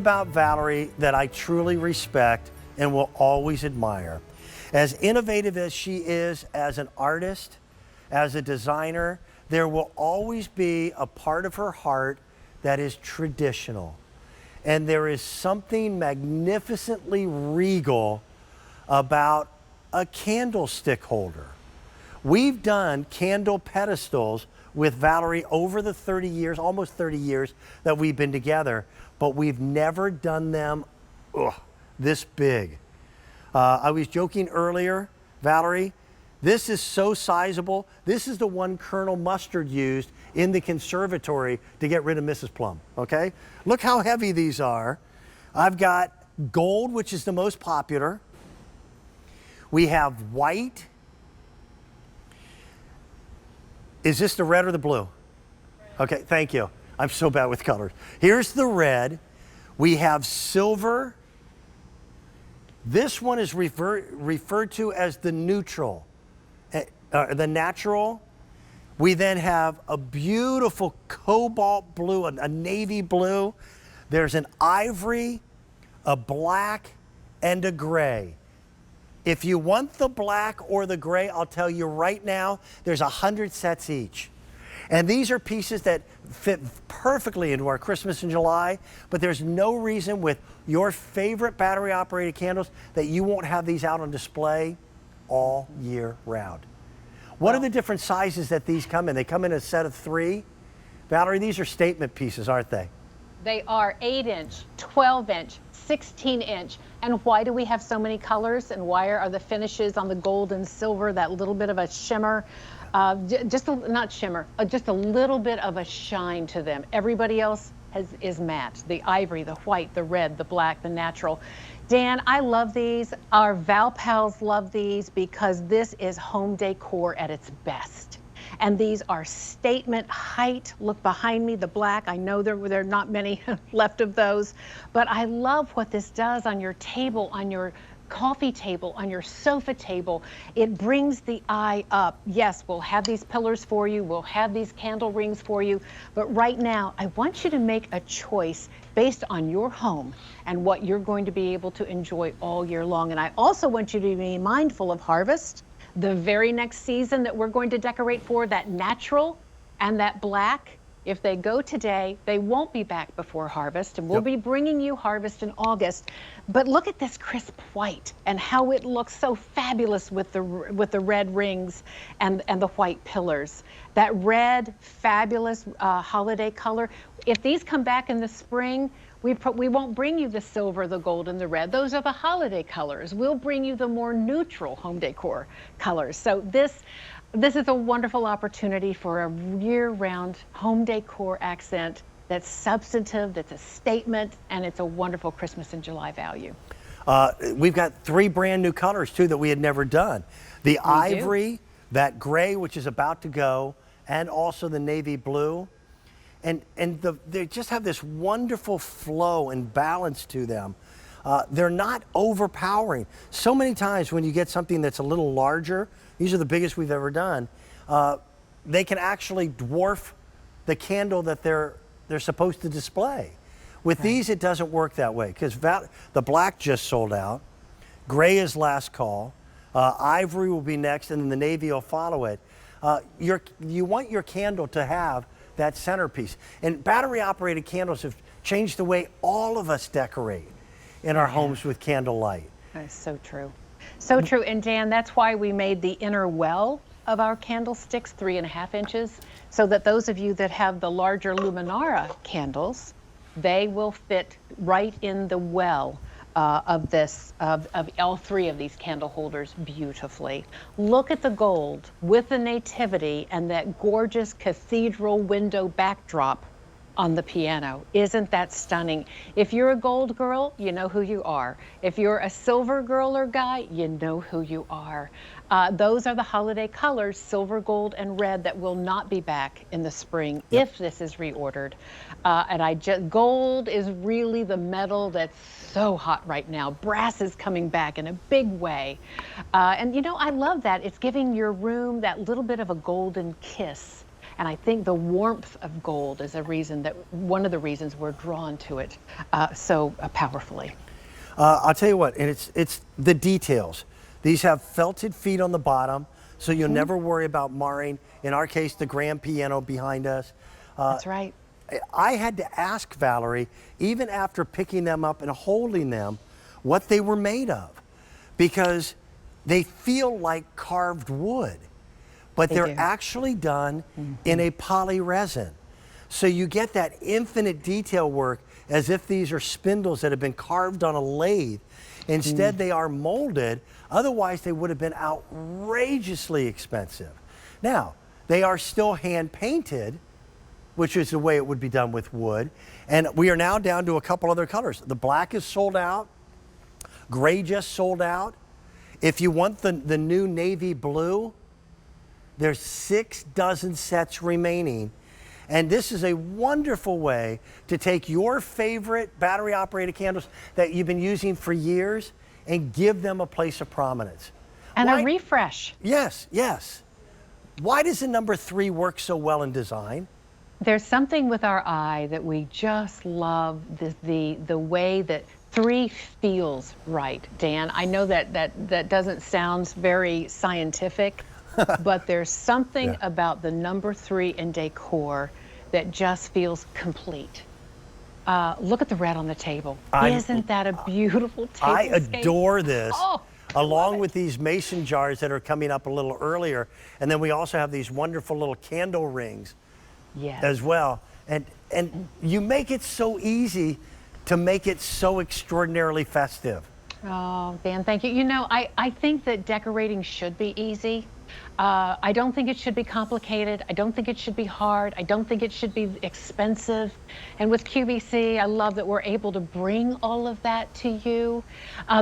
about Valerie that I truly respect and will always admire. As innovative as she is as an artist, as a designer, there will always be a part of her heart that is traditional. And there is something magnificently regal about a candlestick holder. We've done candle pedestals with Valerie over the 30 years, almost 30 years that we've been together, but we've never done them this big. I was joking earlier, Valerie, this is so sizable. This is the one Colonel Mustard used in the conservatory to get rid of Mrs. Plum, okay? Look how heavy these are. I've got gold, which is the most popular. We have white. Is this the red or the blue? Okay, thank you. I'm so bad with colors. Here's the red. We have silver. This one is referred to as the neutral, the natural. We then have a beautiful cobalt blue, a navy blue. There's an ivory, a black, and a gray. If you want the black or the gray, I'll tell you right now, there's 100 sets each. And these are pieces that fit perfectly into our Christmas in July, but there's no reason with your favorite battery-operated candles that you won't have these out on display all year round. What are the different sizes that these come in? They come in a set of 3. Valerie, these are statement pieces, aren't they? They are 8-inch, 12-inch, 16-inch. And why do we have so many colors? And why are the finishes on the gold and silver that little bit of a shimmer? Not shimmer, just a little bit of a shine to them. Everybody else is matte. The ivory, the white, the red, the black, the natural. Dan, I love these. Our Val pals love these because this is home decor at its best. And these are statement height. Look behind me, the black. I know there are not many left of those, but I love what this does on your table, on your coffee table, on your sofa table. It brings the eye up. Yes, we'll have these pillars for you. We'll have these candle rings for you. But right now, I want you to make a choice based on your home and what you're going to be able to enjoy all year long. And I also want you to be mindful of harvest. The very next season that we're going to decorate for, that natural and that black, if they go today, they won't be back before harvest, and we'll be bringing you harvest in August. But look at this crisp white and how it looks so fabulous with the red rings and the white pillars. That red, fabulous holiday color. If these come back in the spring, we won't bring you the silver, the gold, and the red. Those are the holiday colors. We'll bring you the more neutral home decor colors. So this is a wonderful opportunity for a year-round home decor accent that's substantive, that's a statement, and it's a wonderful Christmas in July value. We've got 3 brand new colors, too, that we had never done. The ivory, that gray, which is about to go, and also the navy blue. And they just have this wonderful flow and balance to them. They're not overpowering. So many times when you get something that's a little larger, these are the biggest we've ever done, they can actually dwarf the candle that they're supposed to display. With these, it doesn't work that way because the black just sold out. Gray is last call. Ivory will be next, and then the navy will follow it. You want your candle to have that centerpiece. And battery-operated candles have changed the way all of us decorate in our homes with candlelight. That's so true. So true. And Dan, that's why we made the inner well of our candlesticks 3.5 inches, so that those of you that have the larger Luminara candles, they will fit right in the well of all 3 of these candle holders beautifully. Look at the gold with the nativity and that gorgeous cathedral window backdrop on the piano. Isn't that stunning? If you're a gold girl, you know who you are. If you're a silver girl or guy, you know who you are. Those are the holiday colors, silver, gold, and red, that will not be back in the spring if this is reordered. And gold is really the metal that's so hot right now. Brass is coming back in a big way. And you know, I love that. It's giving your room that little bit of a golden kiss. And I think the warmth of gold is one of the reasons we're drawn to it so powerfully. I'll tell you what, and it's the details. These have felted feet on the bottom, so you'll never worry about marring. In our case, the grand piano behind us. That's right. I had to ask Valerie, even after picking them up and holding them, what they were made of, because they feel like carved wood, but they're actually done in a poly resin. So you get that infinite detail work as if these are spindles that have been carved on a lathe. Instead, they are molded. Otherwise, they would have been outrageously expensive. Now, they are still hand painted, which is the way it would be done with wood. And we are now down to a couple other colors. The black is sold out. Gray just sold out. If you want the new navy blue, there's 6 dozen sets remaining. And this is a wonderful way to take your favorite battery operated candles that you've been using for years and give them a place of prominence. And a refresh. Yes, yes. Why does the number 3 work so well in design? There's something with our eye that we just love, the way that 3 feels right, Dan. I know that doesn't sound very scientific, but there's something about the number 3 in decor that just feels complete. Look at the red on the table. Isn't that a beautiful table? I adore this. Oh, along with these mason jars that are coming up a little earlier. And then we also have these wonderful little candle rings as well. And you make it so easy to make it so extraordinarily festive. Oh, Dan, thank you. You know, I think that decorating should be easy. I don't think it should be complicated. I don't think it should be hard. I don't think it should be expensive. And with QVC, I love that we're able to bring all of that to you.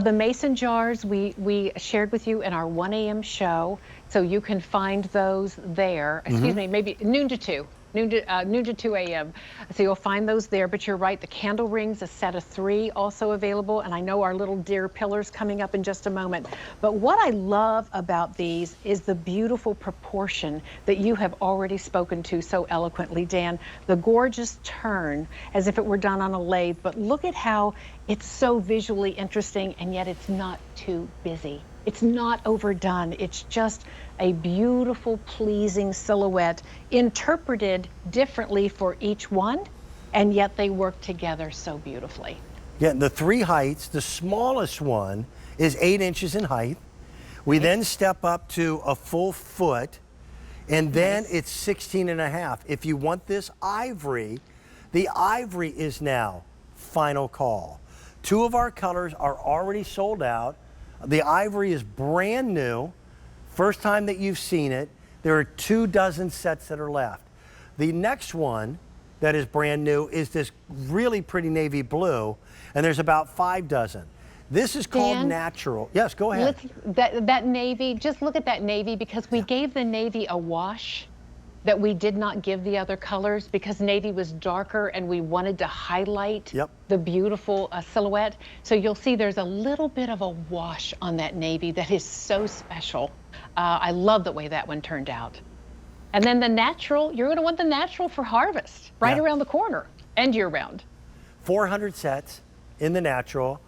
The mason jars we shared with you in our 1 a.m. show, so you can find those there. Excuse me, maybe noon to 2. Noon to 2 a.m. So you'll find those there, but you're right, the candle rings, a set of 3 also available, and I know our little deer pillars coming up in just a moment. But what I love about these is the beautiful proportion that you have already spoken to so eloquently, Dan. The gorgeous turn, as if it were done on a lathe, but look at how it's so visually interesting, and yet it's not too busy. It's not overdone. It's just a beautiful, pleasing silhouette, interpreted differently for each one, and yet they work together so beautifully. Yeah, the 3 heights, the smallest one is 8 inches in height. We then step up to a full foot, and then it's 16 and a half. If you want this ivory, the ivory is now final call. 2 of our colors are already sold out. The ivory is brand new. First time that you've seen it. There are 2 dozen sets that are left. The next one that is brand new is this really pretty navy blue, and there's about 5 dozen. This is called Dan, natural. Yes, go ahead. That navy, just look at that navy, because we gave the navy a wash that we did not give the other colors, because navy was darker and we wanted to highlight the beautiful silhouette. So you'll see there's a little bit of a wash on that navy that is so special. I love the way that one turned out. And then the natural, you're going to want the natural for harvest right around the corner and year round. 400 sets in the natural.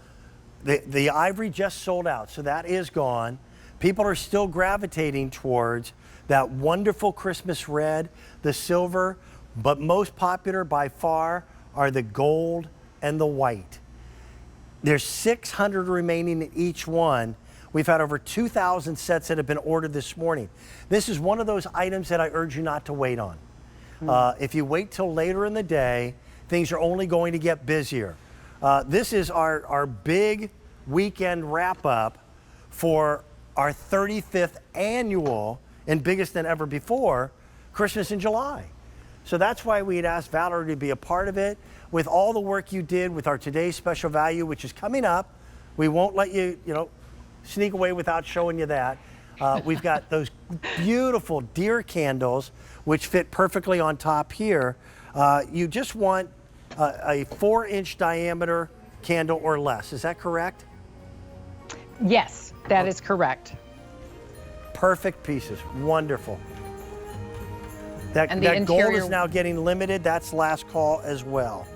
The ivory just sold out, so that is gone. People are still gravitating towards that wonderful Christmas red, the silver, but most popular by far are the gold and the white. There's 600 remaining in each one. We've had over 2,000 sets that have been ordered this morning. This is one of those items that I urge you not to wait on. If you wait till later in the day, things are only going to get busier. This is our big weekend wrap up for our 35th annual and biggest than ever before, Christmas in July. So that's why we had asked Valerie to be a part of it. With all the work you did with our today's special value, which is coming up, we won't let you, sneak away without showing you that. We've got those beautiful deer candles, which fit perfectly on top here. You just want a 4-inch diameter candle or less. Is that correct? Yes, that is correct. Perfect pieces. Wonderful. That and the gold interior. is now getting limited. That's last call as well.